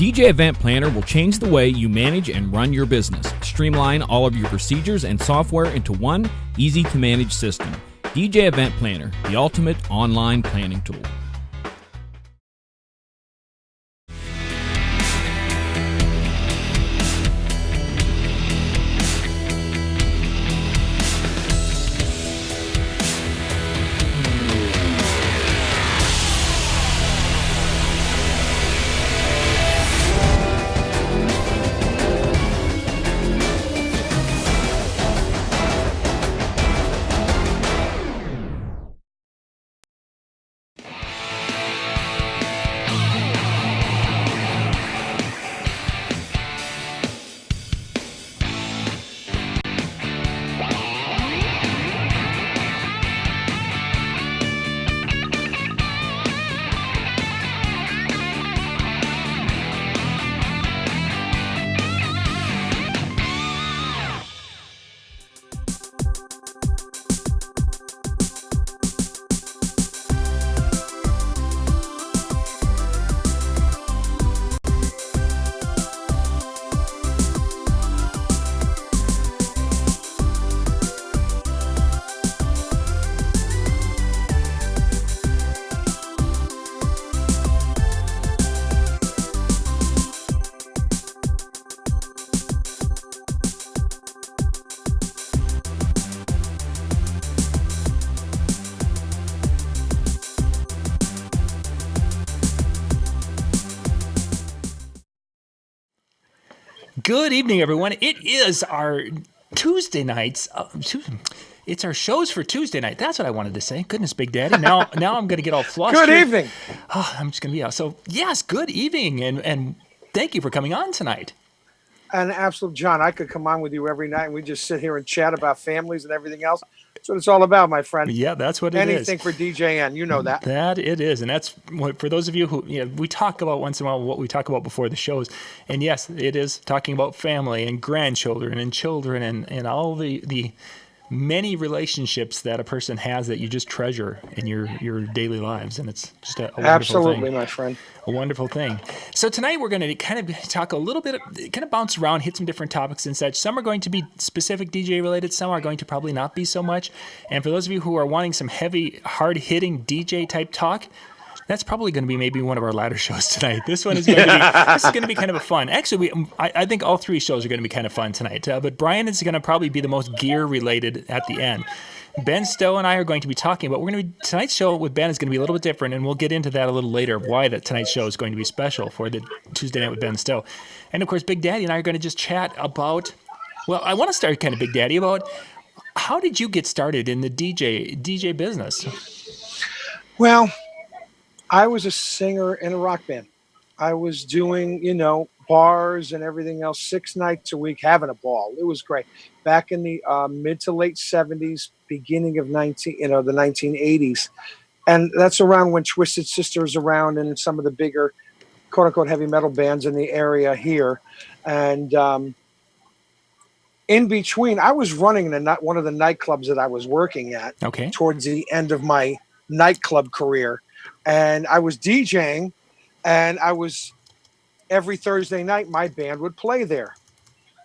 DJ Event Planner will change the way you manage and run your business. Streamline all of your procedures and software into one easy-to-manage system. DJ Event Planner, the ultimate online planning tool. Good evening, everyone. It is our Tuesday nights. It's our shows for Tuesday night. That's what I wanted to say. Goodness, Big Daddy. Now I'm going to get all flustered. Good evening. Oh, I'm just going to be out. So, yes, good evening, and thank you for coming on tonight. An absolute John. I could come on with you every night, and we just sit here and chat about families and everything else. That's what it's all about, my friend. Yeah, that's what it is. Anything for DJN, you know that. That it is, and that's what, for those of you who, we talk about once in a while what we talk about before the shows, and yes, it is talking about family and grandchildren and children and all the many relationships that a person has that you just treasure in your daily lives, and it's just a wonderful Absolutely, thing. my friend. A wonderful thing. So tonight we're going to kind of talk a little bit, kind of bounce around, hit some different topics and such. Some are going to be specific DJ related. Some are going to probably not be so much. And for those of you who are wanting some heavy, hard-hitting DJ type talk, that's probably going to be maybe one of our latter shows tonight. This one is going to be kind of a fun. Actually, I think all three shows are going to be kind of fun tonight. But Brian is going to probably be the most gear related at the end. Ben Stowe and I are going to be talking about, tonight's show with Ben is going to be a little bit different, and we'll get into that a little later, why that tonight's show is going to be special for the Tuesday night with Ben Stowe. And of course, Big Daddy and I are going to just chat about, well, I want to start kind of Big Daddy about, how did you get started in the DJ business? Well, I was a singer in a rock band. I was doing, bars and everything else 6 nights a week, having a ball. It was great. Back in the mid to late 70s, beginning of the 1980s. And that's around when Twisted Sister was around and some of the bigger, quote unquote, heavy metal bands in the area here. And in between, I was running one of the nightclubs that I was working at towards the end of my nightclub career. And I was DJing, and every Thursday night, my band would play there.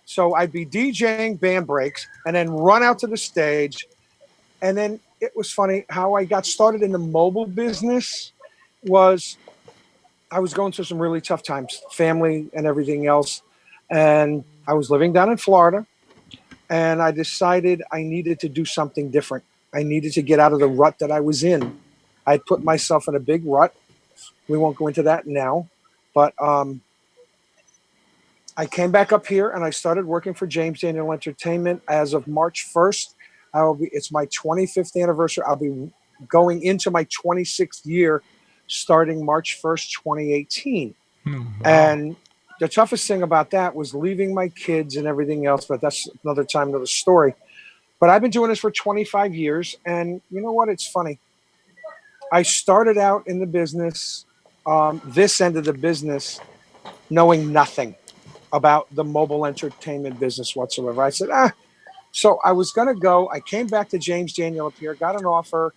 So I'd be DJing band breaks and then run out to the stage. And then it was funny how I got started in the mobile business was I was going through some really tough times, family and everything else. And I was living down in Florida, and I decided I needed to do something different. I needed to get out of the rut that I was in. I put myself in a big rut. We won't go into that now, but I came back up here and I started working for James Daniel Entertainment as of March 1st. It's my 25th anniversary. I'll be going into my 26th year starting March 1st, 2018. Wow. And the toughest thing about that was leaving my kids and everything else, but that's another time, another story. But I've been doing this for 25 years, and you know what? It's funny. I started out in the business, this end of the business, knowing nothing about the mobile entertainment business whatsoever. I said, so I was going to go. I came back to James Daniel up here, got an offer,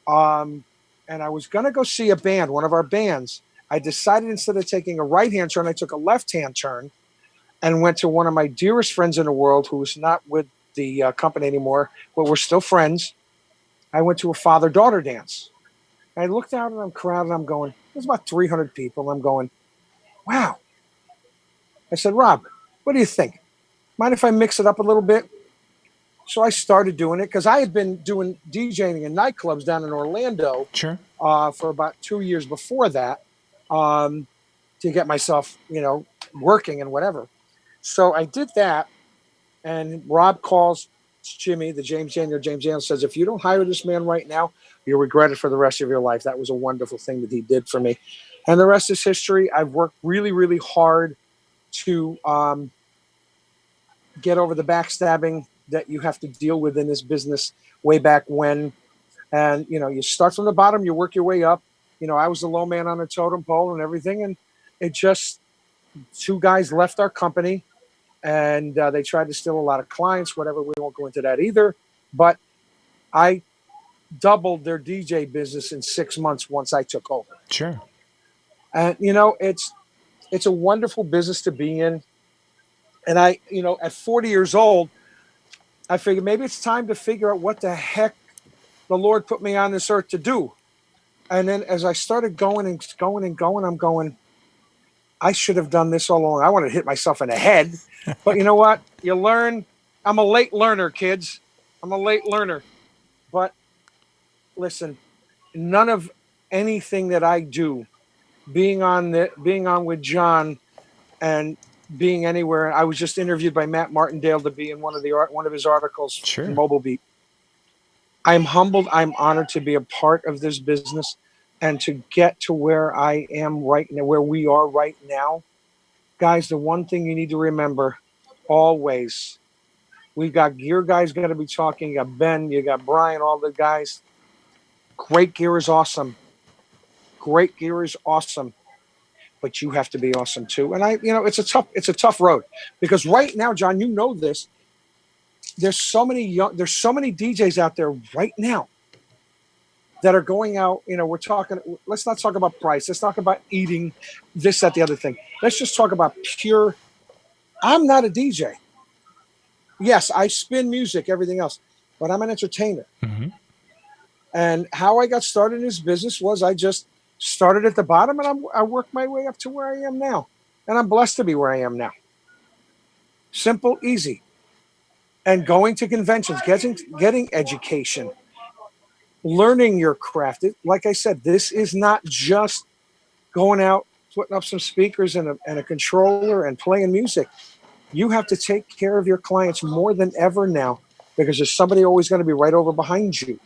and I was going to go see a band, one of our bands. I decided instead of taking a right-hand turn, I took a left-hand turn and went to one of my dearest friends in the world who's not with the company anymore, but we're still friends. I went to a father-daughter dance. I looked out and I'm crowded and I'm going, there's about 300 people. I'm going, wow. I said, Rob, what do you think? Mind if I mix it up a little bit? So I started doing it because I had been doing DJing in nightclubs down in Orlando for about 2 years before that to get myself, working and whatever. So I did that, and Rob calls Jimmy, the James Daniel, says, if you don't hire this man right now, you'll regret it for the rest of your life. That was a wonderful thing that he did for me. And the rest is history. I've worked really, really hard to get over the backstabbing that you have to deal with in this business way back when. And, you start from the bottom, you work your way up. I was the low man on the totem pole and everything. And it just, 2 guys left our company and they tried to steal a lot of clients, whatever. We won't go into that either. But I doubled their DJ business in 6 months once I took over. Sure. And, it's a wonderful business to be in. And I, at 40 years old, I figured maybe it's time to figure out what the heck the Lord put me on this earth to do. And then as I started going and going and going, I'm going, I should have done this all along. I wanted to hit myself in the head. But you know what? You learn. I'm a late learner, kids. I'm a late learner. But listen, none of anything that I do, being on with John and being anywhere. I was just interviewed by Matt Martindale to be in one of his articles in Mobile Beat. I'm humbled. I'm honored to be a part of this business and to get to where I am right now, where we are right now. Guys, the one thing you need to remember always, we've got gear guys going to be talking. You got Ben, you got Brian, all the guys. Great gear is awesome. Great gear is awesome. But you have to be awesome too. And it's a tough road because right now, John, you know this. There's so many DJs out there right now that are going out. Let's not talk about price. Let's talk about eating this, that, the other thing. Let's just talk about pure. I'm not a DJ. Yes, I spin music, everything else, but I'm an entertainer. Mm-hmm. And how I got started in this business was I just started at the bottom and I worked my way up to where I am now. And I'm blessed to be where I am now. Simple, easy. And going to conventions, getting education, learning your craft. Like I said, this is not just going out, putting up some speakers and a controller and playing music. You have to take care of your clients more than ever now because there's somebody always going to be right over behind you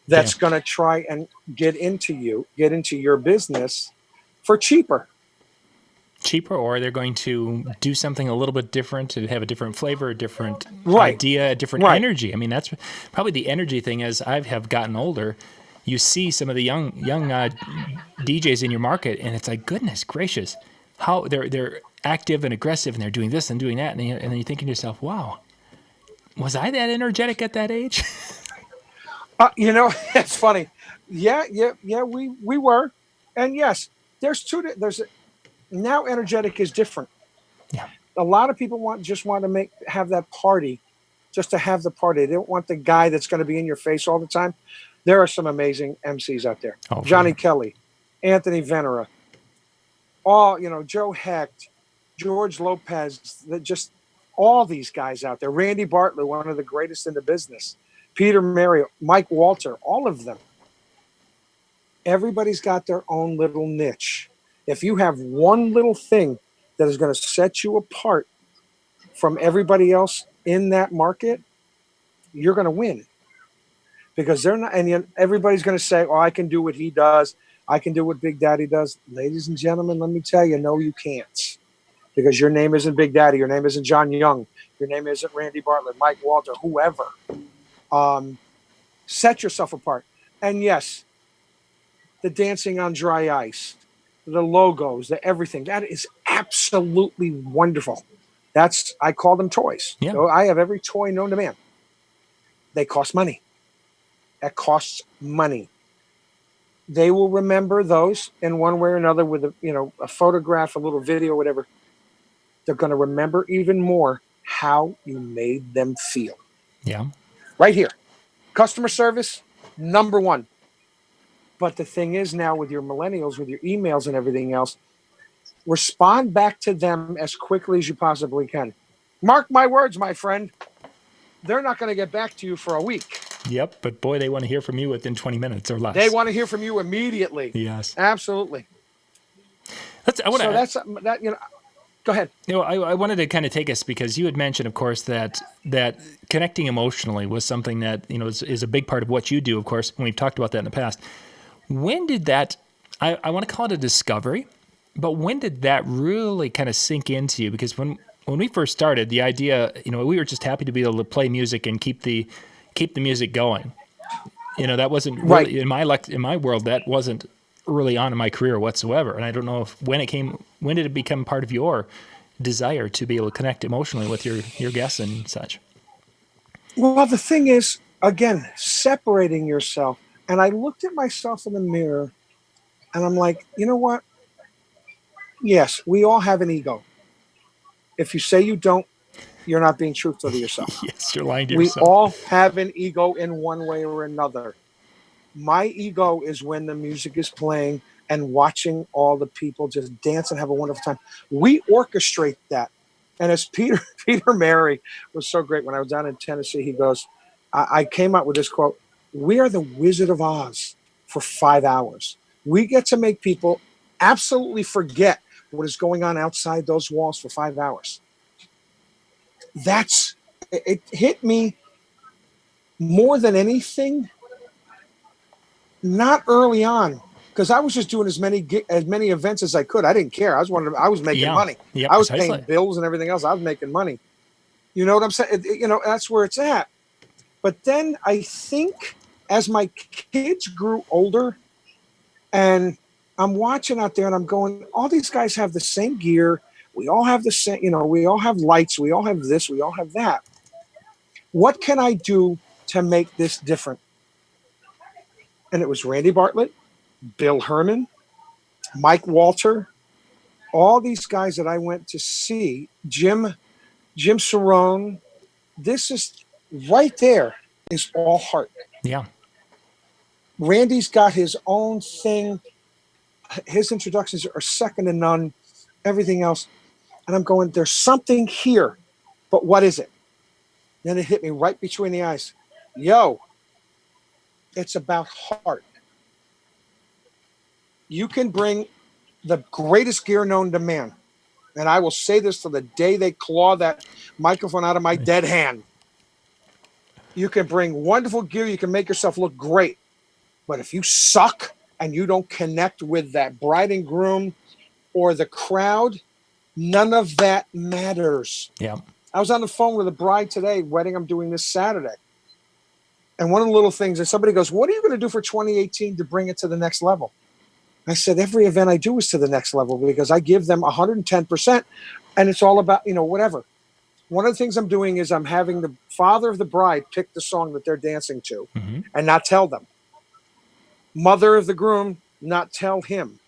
that's going to try and get into your business for cheaper. Or they're going to do something a little bit different to have a different flavor, a different idea, a different energy. I mean, that's probably the energy thing. As I have gotten older, you see some of the young DJs in your market, and it's like, goodness gracious, how they're active and aggressive, and they're doing this and doing that, and then you're thinking to yourself, wow, was I that energetic at that age? It's funny. Yeah, we were, and yes, now energetic is different. Yeah. A lot of people want to have that party, just to have the party. They don't want the guy that's going to be in your face all the time. There are some amazing MCs out there. Oh, Johnny Kelly, Anthony Venera, Joe Hecht, George Lopez, just all these guys out there. Randy Bartlett, one of the greatest in the business. Peter Mario, Mike Walter, all of them. Everybody's got their own little niche. If you have one little thing that is going to set you apart from everybody else in that market, you're going to win. Because they're not, and everybody's going to say, oh, I can do what he does. I can do what Big Daddy does. Ladies and gentlemen, let me tell you, no, you can't. Because your name isn't Big Daddy. Your name isn't John Young. Your name isn't Randy Bartlett, Mike Walter, whoever. Set yourself apart. And yes, the dancing on dry ice, the logos, the everything, that is absolutely wonderful. I call them toys. Yeah. So I have every toy known to man. They cost money. That costs money. they will remember those in one way or another with a photograph, a little video, whatever. They're going to remember even more how you made them feel. Yeah. Right here. Customer service, number one. But the thing is now with your millennials, with your emails and everything else, respond back to them as quickly as you possibly can. Mark my words, my friend. They're not going to get back to you for a week. Yep, but boy, they want to hear from you within 20 minutes or less. They want to hear from you immediately. Yes. Absolutely. Go ahead. I wanted to kind of take us, because you had mentioned, of course, that connecting emotionally was something that is a big part of what you do, of course, and we've talked about that in the past. When did that, I want to call it a discovery, but when did that really kind of sink into you? Because when we first started, the idea, we were just happy to be able to play music and keep the music going. That wasn't really, right. in my world, that wasn't early on in my career whatsoever. And I don't know when did it become part of your desire to be able to connect emotionally with your guests and such? Well, the thing is, again, separating yourself. And I looked at myself in the mirror and I'm like, you know what? Yes, we all have an ego. If you say you don't, you're not being truthful to yourself. Yes, you're lying to we yourself. We all have an ego in one way or another. My ego is when the music is playing and watching all the people just dance and have a wonderful time. We orchestrate that. And as Peter Mary was so great when I was down in Tennessee, he goes, I came out with this quote, "We are the Wizard of Oz for 5 hours. We get to make people absolutely forget what is going on outside those walls for 5 hours." It hit me more than anything, not early on, because I was just doing as many events as I could. I didn't care. I was making money. Yeah, I was paying bills and everything else. I was making money. You know what I'm saying? That's where it's at. But then I think as my kids grew older and I'm watching out there and I'm going, all these guys have the same gear. We all have the same, we all have lights. We all have this. We all have that. What can I do to make this different? And it was Randy Bartlett, Bill Herman, Mike Walter, all these guys that I went to see, Jim Cerrone. This is right there is all heart. Yeah. Randy's got his own thing. His introductions are second to none, everything else. And I'm going, there's something here, but what is it? Then it hit me right between the eyes. Yo, it's about heart. You can bring the greatest gear known to man. And I will say this till the day they claw that microphone out of my dead hand. You can bring wonderful gear. You can make yourself look great. But if you suck and you don't connect with that bride and groom or the crowd, none of that matters. Yeah. I was on the phone with a bride today, wedding I'm doing this Saturday. And one of the little things is somebody goes, what are you going to do for 2018 to bring it to the next level? I said, every event I do is to the next level because I give them 110% and it's all about, whatever. One of the things I'm doing is I'm having the father of the bride pick the song that they're dancing to and not tell them. Mother of the groom, not tell him.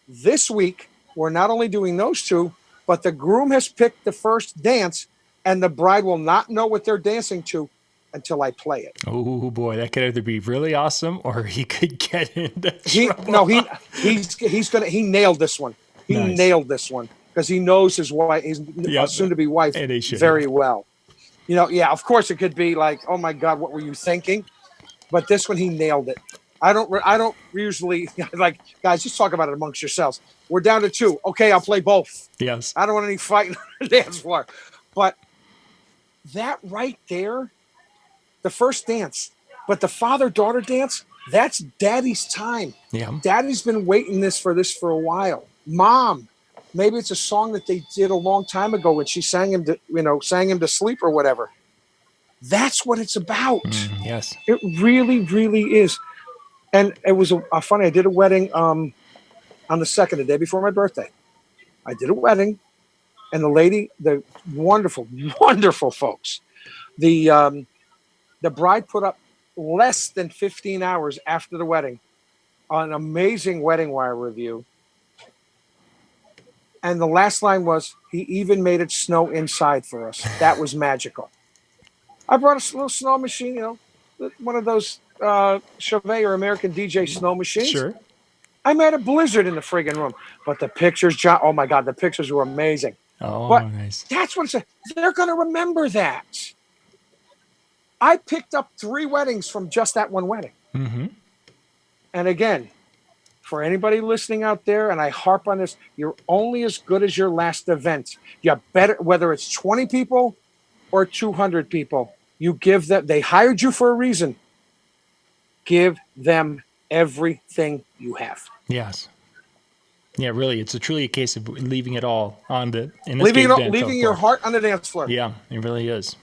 This week, we're not only doing those two, but the groom has picked the first dance and the bride will not know what they're dancing to until I play it. Oh boy, that could either be really awesome or he could get into trouble. He nailed this one. He nailed this one because he knows his wife, his soon-to-be wife, very well. Of course it could be like, oh my God, what were you thinking? But this one, he nailed it. I don't usually like, guys, just talk about it amongst yourselves. We're down to 2. Okay, I'll play both. Yes. I don't want any fighting on the dance floor. But that right there, the first dance, but the father-daughter dance, that's daddy's time. Yeah. Daddy's been waiting for this for a while. Mom, maybe it's a song that they did a long time ago when she sang him to sleep or whatever. That's what it's about. Yes. It really, really is. And it was funny. I did a wedding on the 2nd, the day before my birthday. I did a wedding, and the wonderful, wonderful folks, the bride put up less than 15 hours after the wedding an amazing wedding wire review. And the last line was, he even made it snow inside for us. That was magical. I brought a little snow machine, one of those Chauvet or American DJ snow machines. Sure. I made a blizzard in the friggin' room. But the pictures, John, oh my God, the pictures were amazing. Oh, but nice. That's what it's. They're going to remember that. I picked up 3 weddings from just that one wedding. Mm-hmm. And again, for anybody listening out there, and I harp on this, you're only as good as your last event. You better, whether it's 20 people or 200 people, you give them, they hired you for a reason. Give them everything you have. Yes. Yeah, really, it's truly a case of leaving it all on the leaving your heart on the dance floor. Yeah, it really is.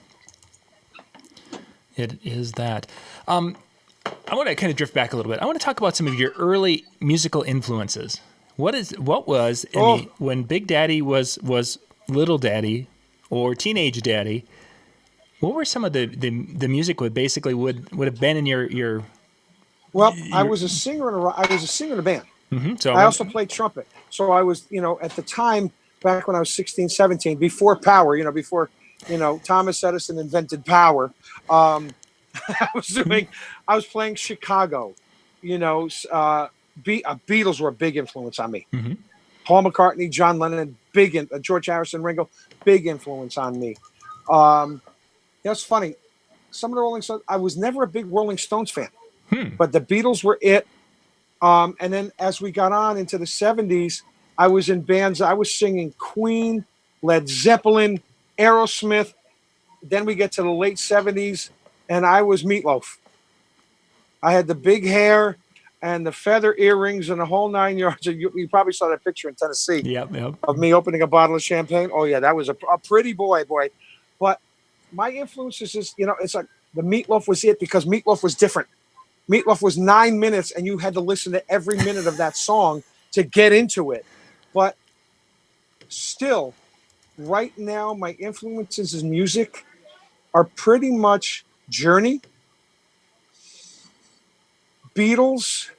It is that. I want to kind of drift back a little bit. I want to talk about some of your early musical influences. What was when Big Daddy was Little Daddy or Teenage Daddy? What were some of the music would have been in your? Well, I was a singer in a band. Mm-hmm. So I also played trumpet. So I was, at the time, back when I was 16, 17, before power, before, Thomas Edison invented power, I was playing Chicago, Beatles were a big influence on me. Mm-hmm. Paul McCartney, John Lennon, George Harrison, Ringo, big influence on me. That's funny. Some of the Rolling Stones, I was never a big Rolling Stones fan, but the Beatles were it. And then as we got on into the 70s, I was in bands. I was singing Queen, Led Zeppelin, Aerosmith. Then we get to the late 70s, and I was Meatloaf. I had the big hair and the feather earrings and the whole 9 yards. You probably saw that picture in Tennessee of me opening a bottle of champagne. Oh, yeah, that was a pretty boy. But my influences is, it's like the Meatloaf was it because Meatloaf was different. Meatloaf was 9 minutes, and you had to listen to every minute of that song to get into it. But still, right now, my influences in music are pretty much Journey, Beatles.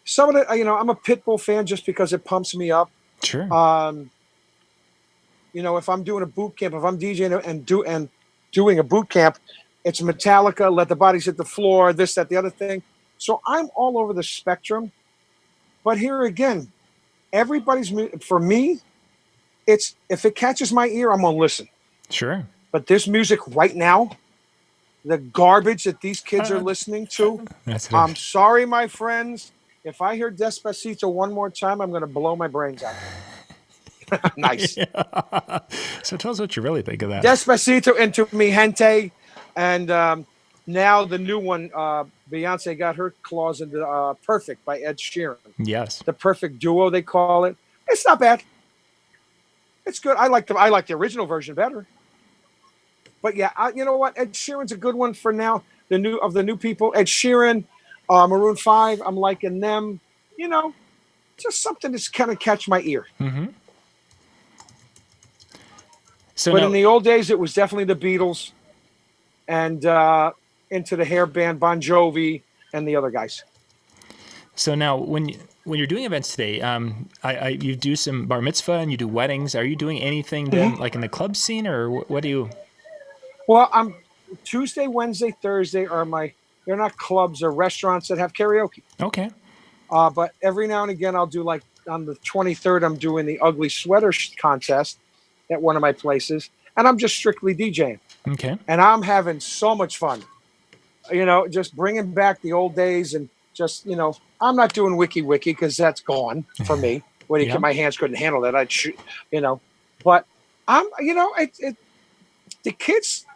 Some of the, I'm a Pitbull fan just because it pumps me up. Sure. If I'm doing a boot camp, if I'm DJing and doing a boot camp, it's Metallica, Let the Bodies Hit the Floor, this, that, the other thing. So I'm all over the spectrum. But here again, for me, it's if it catches my ear, I'm going to listen. Sure. But this music right now, the garbage that these kids are listening to, I'm sorry, my friends. If I hear Despacito one more time, I'm going to blow my brains out. Nice. Yeah. So tell us what you really think of that. Despacito, Into Mi Gente, and now the new one, Beyonce got her claws into Perfect by Ed Sheeran. Yes. The perfect duo, they call it. It's not bad. It's good. I like the original version better. But yeah, you know what? Ed Sheeran's a good one for now. The new people. Ed Sheeran, Maroon 5, I'm liking them. Just something that's kind of catch my ear. Mm-hmm. But in the old days, it was definitely the Beatles and into the hair band Bon Jovi and the other guys. So now, when you're doing events today, you do some bar mitzvah and you do weddings. Are you doing anything then, like in the club scene, or what do you? Well, I'm Tuesday, Wednesday, Thursday are they're not clubs, they're restaurants that have karaoke. Okay. But every now and again, I'll do like on the 23rd, I'm doing the ugly sweater contest at one of my places, and I'm just strictly DJing. Okay. And I'm having so much fun, just bringing back the old days and just, I'm not doing wiki because that's gone for me. My hands couldn't handle that. I'd shoot, but I'm, the kids,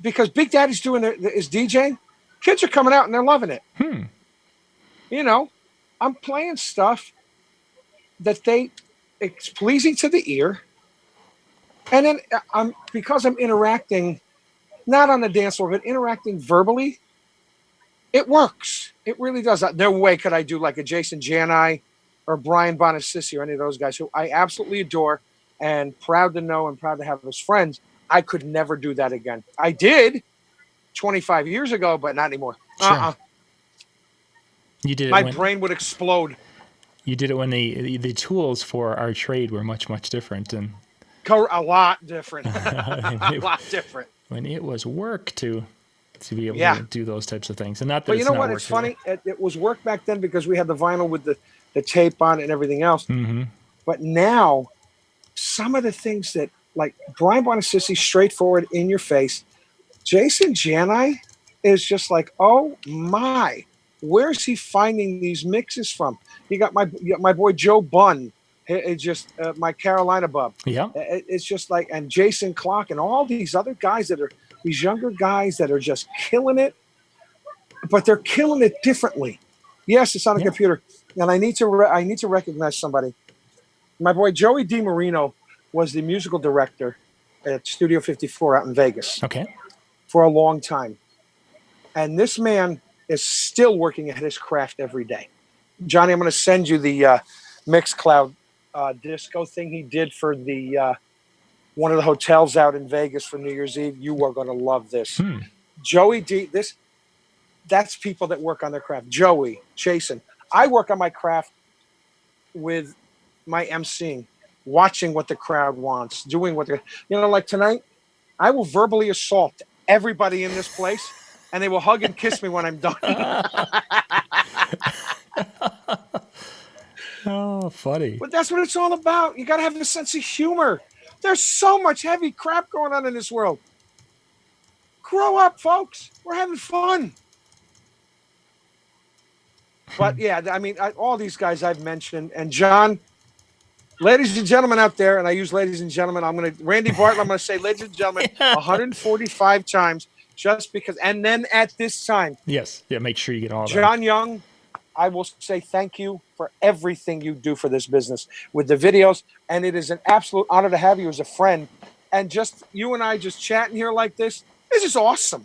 because Big Daddy's doing his DJing, kids are coming out and they're loving it. I'm playing stuff that it's pleasing to the ear. And then because I'm interacting, not on the dance floor, but interacting verbally, it works. It really does. No way could I do like a Jason Jani or Brian Bonacici or any of those guys who I absolutely adore and proud to know and proud to have as friends. I could never do that again. I did 25 years ago, but not anymore. Sure. You did it my brain would explode. You did it when the tools for our trade were much, much different. And a lot different. A lot different. When it was work to be able to do those types of things. And not that but you know what? It's funny. It was work back then because we had the vinyl with the tape on it and everything else. Mm-hmm. But now, some of the things that, like Brian Bonacisi, straightforward, in your face. Jason Jani is just like, oh my, where's he finding these mixes from? You got my boy Joe Bunn, it's just my Carolina bub. Yeah, it's just like, and Jason Clark and all these other guys that are these younger guys that are just killing it, but they're killing it differently. Yes, it's on a computer, and I need to recognize somebody. My boy Joey DiMarino was the musical director at Studio 54 out in Vegas. Okay. For a long time. And this man is still working at his craft every day. Johnny, I'm going to send you the Mixcloud disco thing he did for the one of the hotels out in Vegas for New Year's Eve. You are going to love this. Joey D, that's people that work on their craft. Joey, Jason. I work on my craft with my emceeing, watching what the crowd wants, doing what they're, like tonight, I will verbally assault everybody in this place, and they will hug and kiss me when I'm done. Oh, funny. But that's what it's all about. You got to have a sense of humor. There's so much heavy crap going on in this world. Grow up, folks. We're having fun. But yeah, I mean, all these guys I've mentioned, and John, ladies and gentlemen out there, and I use ladies and gentlemen, Randy Bartlett, I'm going to say ladies and gentlemen 145 times just because, and then at this time. Yes. Yeah, make sure you get all that. John Young, I will say thank you for everything you do for this business with the videos, and it is an absolute honor to have you as a friend. And just you and I just chatting here like this is awesome.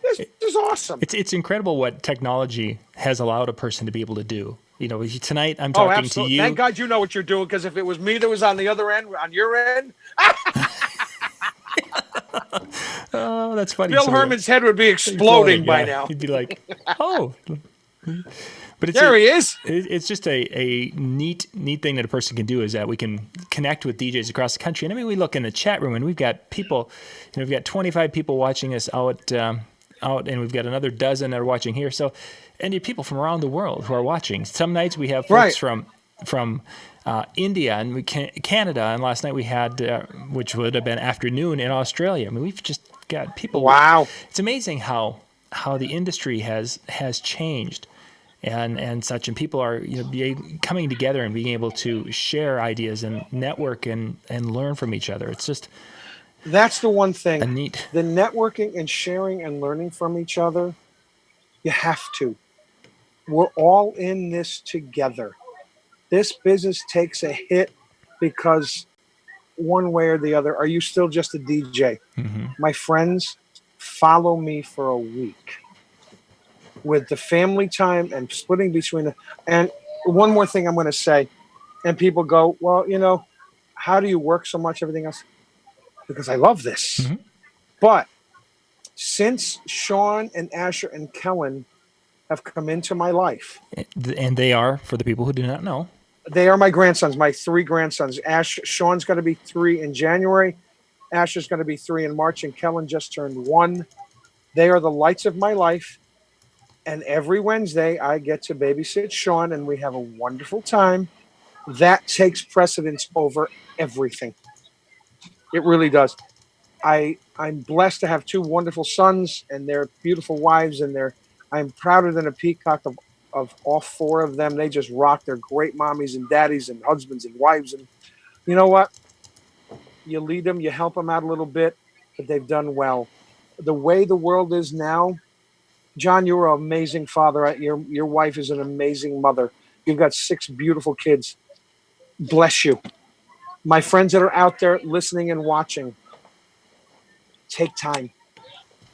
This is awesome. It's incredible what technology has allowed a person to be able to do. Tonight I'm talking to you. Thank God you know what you're doing, because if it was me that was on the other end, on your end, oh, that's funny. Bill Herman's head would be exploding by now. He'd be like, oh. But there he is. It's just a neat thing that a person can do, is that we can connect with DJs across the country. And I mean, we look in the chat room and we've got people, we've got 25 people watching us out, and we've got another dozen that are watching here. So, and people from around the world who are watching. Some nights we have folks from India and Canada, and last night we had, which would have been afternoon, in Australia. I mean, we've just got people. Wow! It's amazing how the industry has changed, and such, and people are coming together and being able to share ideas and network and learn from each other. It's just. That's the one thing. The networking and sharing and learning from each other, you have to. We're all in this together. This business takes a hit because one way or the other, are you still just a DJ? Mm-hmm. My friends, follow me for a week. With the family time and splitting between and one more thing I'm going to say, and people go, well, how do you work so much, everything else? Because I love this. Mm-hmm. But since Sean and Asher and Kellen have come into my life. And they are, for the people who do not know. They are my grandsons, my 3 grandsons. Sean's going to be 3 in January. Asher's going to be 3 in March, and Kellen just turned 1. They are the lights of my life. And every Wednesday, I get to babysit Sean, and we have a wonderful time. That takes precedence over everything. It really does. I'm blessed to have 2 wonderful sons and their beautiful wives, and I'm prouder than a peacock of all 4 of them. They just rock. They're great mommies and daddies and husbands and wives. And you know what? You lead them, you help them out a little bit, but they've done well. The way the world is now, John, you're an amazing father. Your wife is an amazing mother. You've got 6 beautiful kids. Bless you. My friends that are out there listening and watching, take time.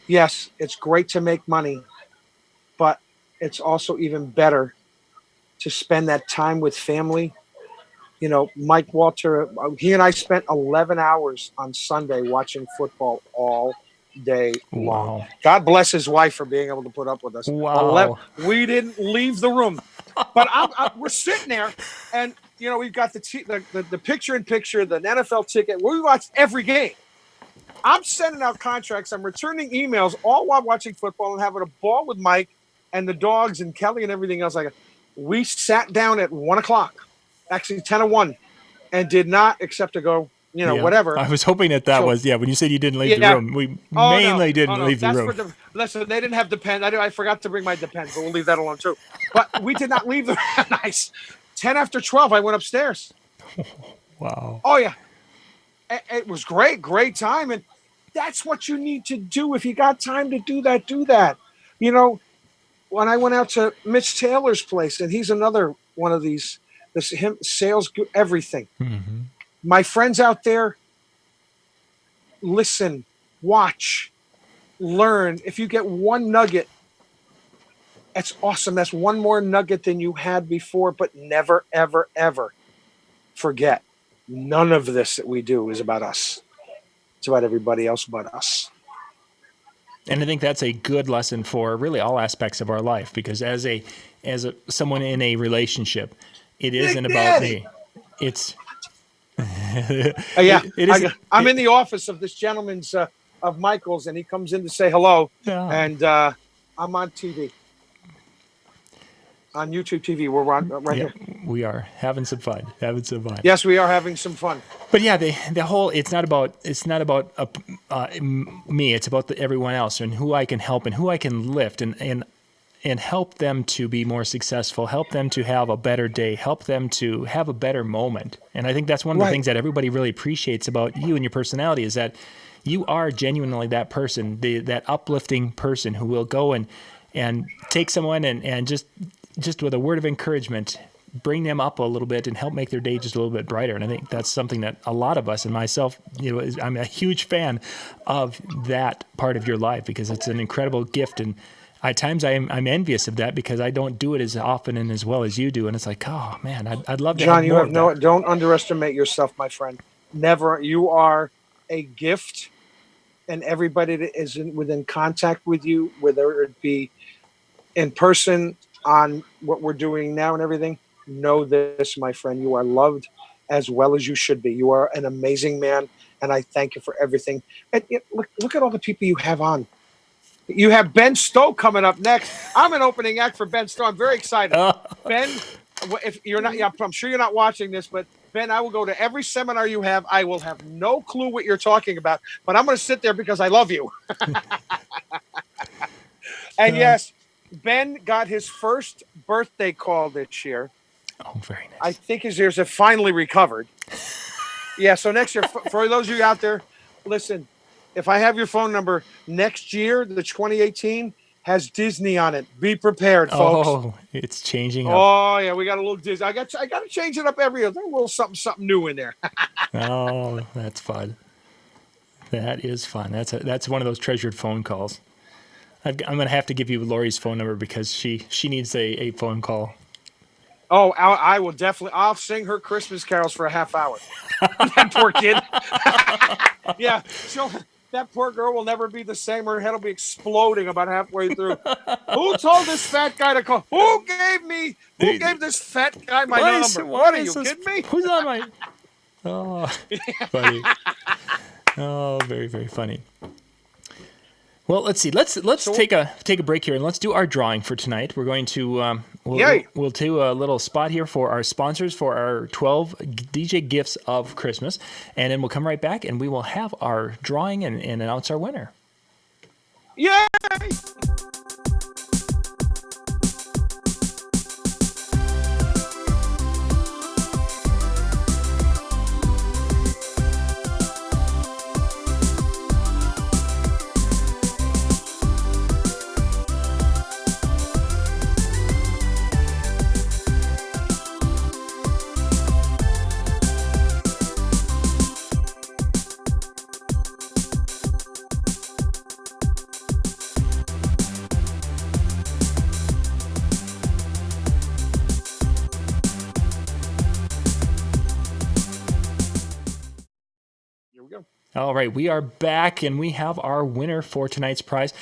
Yes, it's great to make money, but it's also even better to spend that time with family. Mike Walter, he and I spent 11 hours on Sunday watching football all day long. Wow. God bless his wife for being able to put up with us. Wow. We didn't leave the room, but we're sitting there, and we've got the picture-in-picture, the NFL ticket. We watched every game. I'm sending out contracts. I'm returning emails, all while watching football and having a ball with Mike and the dogs and Kelly and everything else. We sat down at 1:00, actually 10:01, and did not accept to go. Whatever. I was hoping that was when you said you didn't leave the room. We mainly didn't leave the room. Listen, they didn't have Depend. I forgot to bring my Depend, but we'll leave that alone too. But we did not leave the nice. 10 after 12, I went upstairs. Wow. Oh yeah, it was great time, and that's what you need to do. If you got time to do that, do that. When I went out to Mitch Taylor's place, and he's another one of these, sales, everything. Mm-hmm. My friends out there, listen, watch, learn. If you get one nugget, that's awesome. That's one more nugget than you had before, but never, ever, ever forget. None of this that we do is about us. It's about everybody else but us. And I think that's a good lesson for really all aspects of our life, because as someone in a relationship, it isn't about me. It's I'm in the office of this gentleman's of Michael's, and he comes in to say hello, and I'm on TV, on YouTube TV. We're right here. We are having some fun. Yes, we are having some fun. But yeah, the whole it's not about me. It's about everyone else and who I can help and who I can lift and help them to be more successful, help them to have a better day, help them to have a better moment. And I think that's one of the things that everybody really appreciates about you and your personality, is that you are genuinely that person, that uplifting person who will go and take someone and just with a word of encouragement, bring them up a little bit and help make their day just a little bit brighter. And I think that's something that a lot of us, and myself, I'm a huge fan of that part of your life, because it's an incredible gift. And at times I'm envious of that, because I don't do it as often and as well as you do. And it's like, oh man, I'd love to John, have more of that. Don't underestimate yourself, my friend. Never. You are a gift, and everybody that is within contact with you, whether it be in person, on what we're doing now and everything, know this, my friend. You are loved as well as you should be. You are an amazing man, and I thank you for everything. And look at all the people you have on. You have Ben Stowe coming up next. I'm an opening act for Ben Stowe. I'm very excited. Ben, if you're not, I'm sure you're not watching this, but Ben, I will go to every seminar you have. I will have no clue what you're talking about, but I'm going to sit there because I love you. And yes, Ben got his first birthday call this year. Oh, very nice. I think his ears have finally recovered. Yeah, so next year, for those of you out there, listen, if I have your phone number, next year, the 2018 has Disney on it. Be prepared, folks. Oh, it's changing up. Oh, yeah, we got a little Disney. I got to change it up every year. There's a little something new in there. Oh, that's fun. That is fun. That's one of those treasured phone calls. I'm going to have to give you Lori's phone number, because she needs a phone call. Oh, I will definitely. I'll sing her Christmas carols for a half hour. That poor kid. Yeah, that poor girl will never be the same. Her head will be exploding about halfway through. Who told this fat guy to call? Who gave this fat guy my number? What, are you kidding me? Who's on my... Oh, funny. Oh, very, very funny. Well, let's see. Let's take a break here, and let's do our drawing for tonight. We're going to we'll do a little spot here for our sponsors for our 12 DJ gifts of Christmas, and then we'll come right back and we will have our drawing and announce our winner. Yay! go. All right, we are back, and we have our winner for tonight's prize.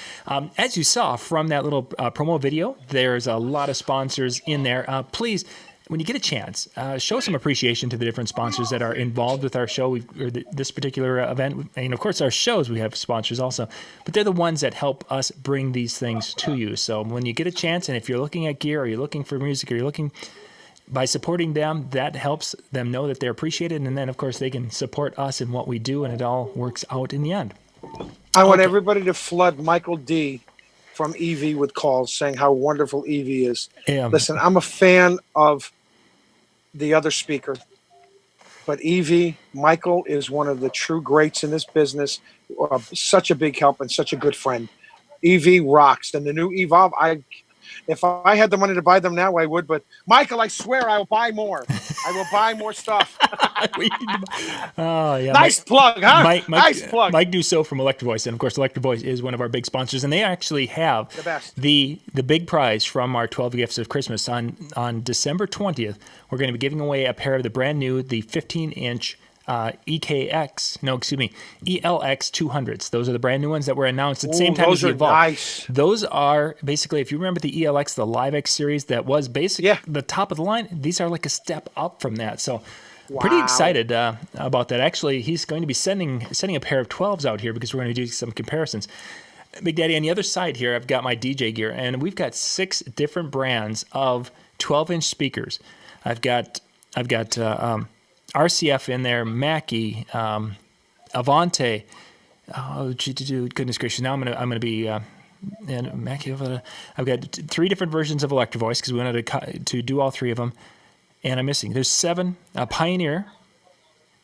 As you saw from that little promo video, there's a lot of sponsors in there. Please, when you get a chance, show some appreciation to the different sponsors that are involved with our show, this particular event. And, of course, our shows, we have sponsors also. But they're the ones that help us bring these things to you. So when you get a chance, and if you're looking at gear, or you're looking for music, or you're looking... by supporting them, that helps them know that they're appreciated, and then, of course, they can support us in what we do, and it all works out in the end. I want everybody to flood Michael D. from EV with calls saying how wonderful EV is. Listen, I'm a fan of the other speaker, but EV, Michael, is one of the true greats in this business, such a big help and such a good friend. EV rocks, and the new Evolve, if I had the money to buy them now, I would. But Michael, I swear I will buy more. I will buy more stuff. Oh yeah, nice plug, huh? Nice plug. Mike Dussault from Electro Voice, and of course, Electro Voice is one of our big sponsors, and they actually have the best. The big prize from our 12 Gifts of Christmas on December 20th. We're going to be giving away a pair of the brand new, the 15-inch. ELX 200s. Those are the brand new ones that were announced at the same time as the Evolve. Nice. Those are basically, if you remember the ELX, the LiveX series that was basically the top of the line, these are like a step up from that. So pretty excited about that. Actually, he's going to be sending a pair of 12s out here because we're going to do some comparisons. Big Daddy, on the other side here, I've got my DJ gear, and we've got 6 different brands of 12-inch speakers. I've got RCF in there, McKee, Avante. Oh, goodness gracious! Now I'm gonna be and McKee. I've got 3 different versions of Electro Voice because we wanted to do all 3 of them, and I'm missing. There's 7 Pioneer,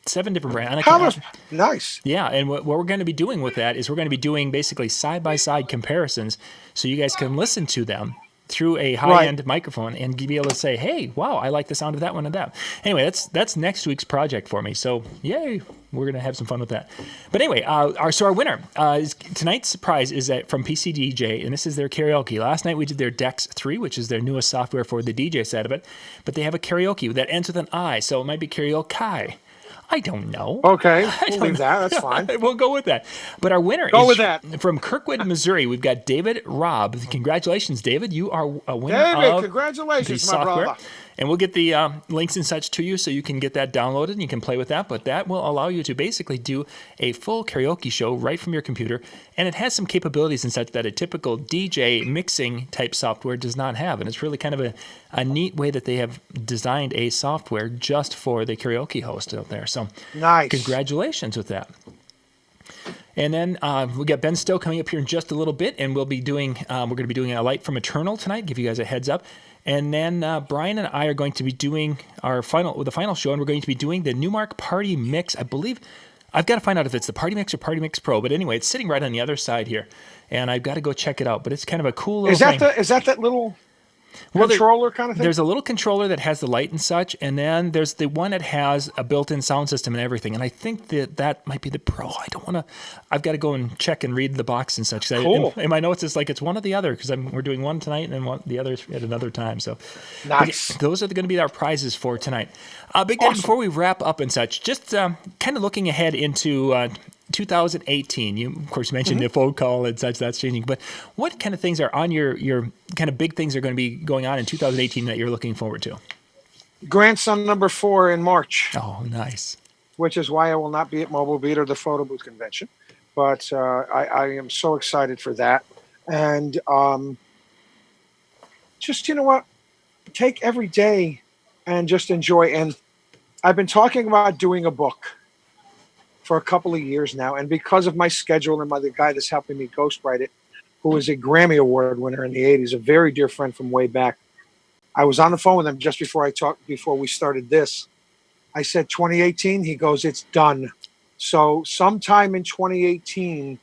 7 different brands. Nice. Yeah, and what we're going to be doing with that is we're going to be doing basically side-by-side comparisons, so you guys can listen to them through a high-end microphone and be able to say, hey, wow, I like the sound of that one and that. Anyway, that's next week's project for me. So, yay, we're going to have some fun with that. But anyway, our winner, tonight's prize is from PC DJ, and this is their karaoke. Last night we did their Dex 3, which is their newest software for the DJ side of it. But they have a karaoke that ends with an I, so it might be karaoke. I don't know. Okay, we'll leave that. That's fine. We'll go with that. But our winner is from Kirkwood, Missouri. We've got David Robb. Congratulations, David. You are a winner of congratulations, the software. And we'll get the links and such to you so you can get that downloaded and you can play with that. But that will allow you to basically do a full karaoke show right from your computer. And it has some capabilities and such that a typical DJ mixing type software does not have. And it's really kind of a neat way that they have designed a software just for the karaoke host out there. So nice. Congratulations with that. And then we got Ben Stowe coming up here in just a little bit, and we're going to be doing a Light from Eternal tonight. Give you guys a heads up. And then Brian and I are going to be doing the final show, and we're going to be doing the Newmark Party Mix. I believe I've got to find out if it's the Party Mix or Party Mix Pro. But anyway, it's sitting right on the other side here, and I've got to go check it out. But it's kind of a cool little thing. Is that little controller kind of thing? There's a little controller that has the light and such, and then there's the one that has a built-in sound system and everything. And I think that might be the Pro. I don't want to. I've got to go and check and read the box and such. Cool. In my notes, it's like it's one or the other because we're doing one tonight and then the other at another time. So nice. Those are going to be our prizes for tonight. Big Daddy, before we wrap up and such, just kind of looking ahead into 2018. You, of course, mentioned the phone call and such. That's changing. But what kind of things are on your kind of big things are going to be going on in 2018 that you're looking forward to? Grandson number 4 in March. Oh, nice. Which is why I will not be at Mobile Beat or the Photo Booth Convention. But I am so excited for that. And just, you know what? Take every day and just enjoy. And I've been talking about doing a book for a couple of years now, and because of my schedule and the guy that's helping me ghostwrite it, who was a Grammy Award winner in the 80s, a very dear friend from way back, I was on the phone with him just before we started this. I said 2018. He goes, it's done. So sometime in 2018,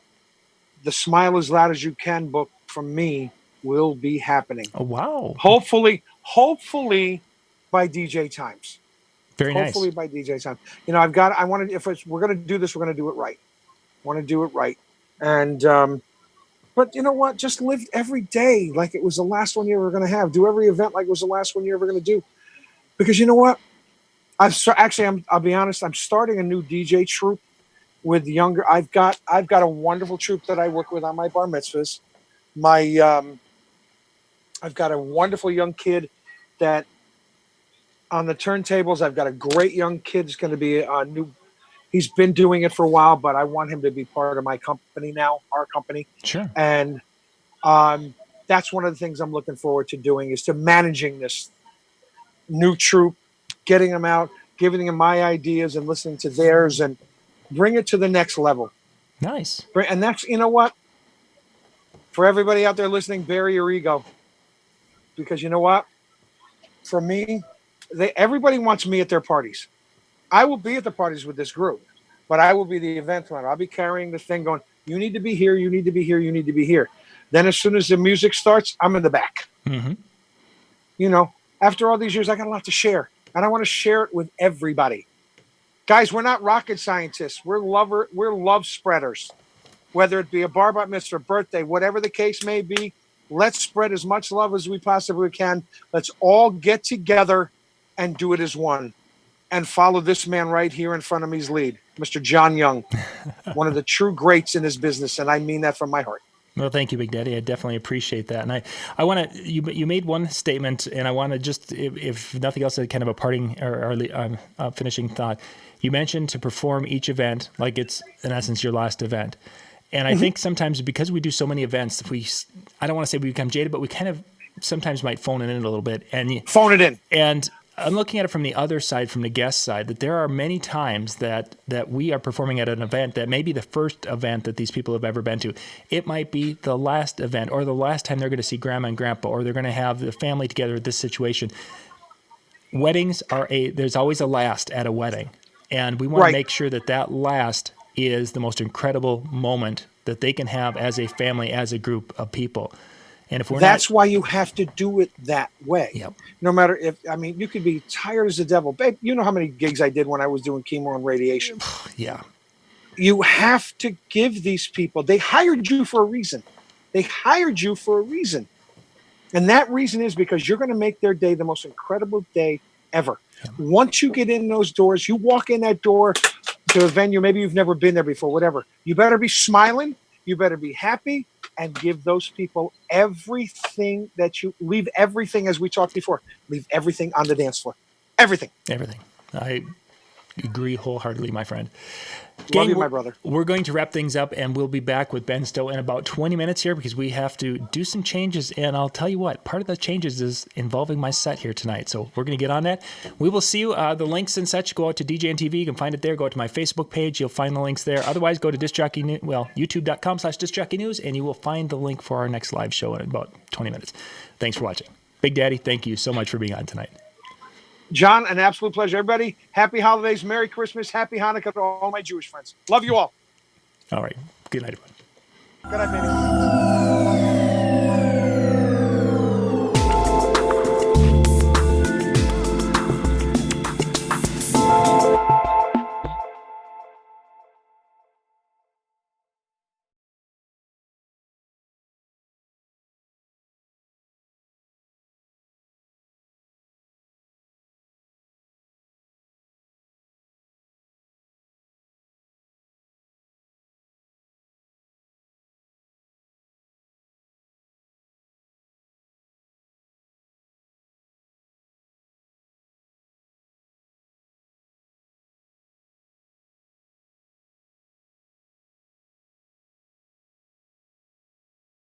the Smile as Loud as You Can book from me will be happening. Oh wow! Hopefully by DJ Times. Very nice. Hopefully by DJ time. You know, we're going to do this, we're going to do it right. I want to do it right. And, but you know what? Just live every day like it was the last one you're ever going to have. Do every event like it was the last one you're ever going to do. Because you know what? I'll be honest, I'm starting a new DJ troupe with younger. I've got a wonderful troupe that I work with on my bar mitzvahs. I've got a wonderful young kid that on the turntables. I've got a great young kid who's going to be a new. He's been doing it for a while, but I want him to be part of my company now, our company. Sure. And that's one of the things I'm looking forward to doing, is to managing this new troupe, getting them out, giving them my ideas and listening to theirs, and bring it to the next level. Nice. And that's, you know what? For everybody out there listening, bury your ego. Because you know what? For me, everybody wants me at their parties. I will be at the parties with this group, but I will be the event planner. I'll be carrying the thing going, you need to be here, you need to be here, you need to be here. Then as soon as the music starts, I'm in the back. Mm-hmm. You know, after all these years, I got a lot to share, and I want to share it with everybody. Guys, we're not rocket scientists. We're love spreaders. Whether it be a bar mitzvah, birthday, whatever the case may be, let's spread as much love as we possibly can. Let's all get together and do it as one. And follow this man right here in front of me's lead, Mr. John Young, one of the true greats in his business, and I mean that from my heart. Well, thank you, Big Daddy. I definitely appreciate that. And I want to, you made one statement, and I want to just, if nothing else, kind of a parting or finishing thought. You mentioned to perform each event like it's, in essence, your last event. And I think sometimes because we do so many events, I don't want to say we become jaded, but we kind of sometimes might phone it in a little bit. Phone it in. And I'm looking at it from the other side, from the guest side, that there are many times that we are performing at an event that may be the first event that these people have ever been to. It might be the last event, or the last time they're going to see grandma and grandpa, or they're going to have the family together at this situation. Weddings there's always a last at a wedding. And we want to make sure that last is the most incredible moment that they can have as a family, as a group of people. And if that's why you have to do it that way. Yep. No matter you could be tired as the devil. Babe, you know how many gigs I did when I was doing chemo and radiation. Yeah. You have to give these people, they hired you for a reason. And that reason is because you're going to make their day the most incredible day ever. Yeah. Once you get in those doors, you walk in that door to a venue, maybe you've never been there before, whatever. You better be smiling. You better be happy. And give those people everything leave everything, as we talked before, leave everything on the dance floor. Everything. I agree wholeheartedly, my friend. Love you, my brother. We're going to wrap things up, and we'll be back with Ben Stowe in about 20 minutes here because we have to do some changes. And I'll tell you what, part of the changes is involving my set here tonight. So we're going to get on that. We will see you. The links and such, go out to DJNTV. You can find it there. Go out to my Facebook page. You'll find the links there. Otherwise, go to youtube.com/discjockeynews, and you will find the link for our next live show in about 20 minutes. Thanks for watching. Big Daddy, thank you so much for being on tonight. John, an absolute pleasure. Everybody, happy holidays, Merry Christmas, Happy Hanukkah to all my Jewish friends. Love you all. All right. Good night, everyone. Good night, baby.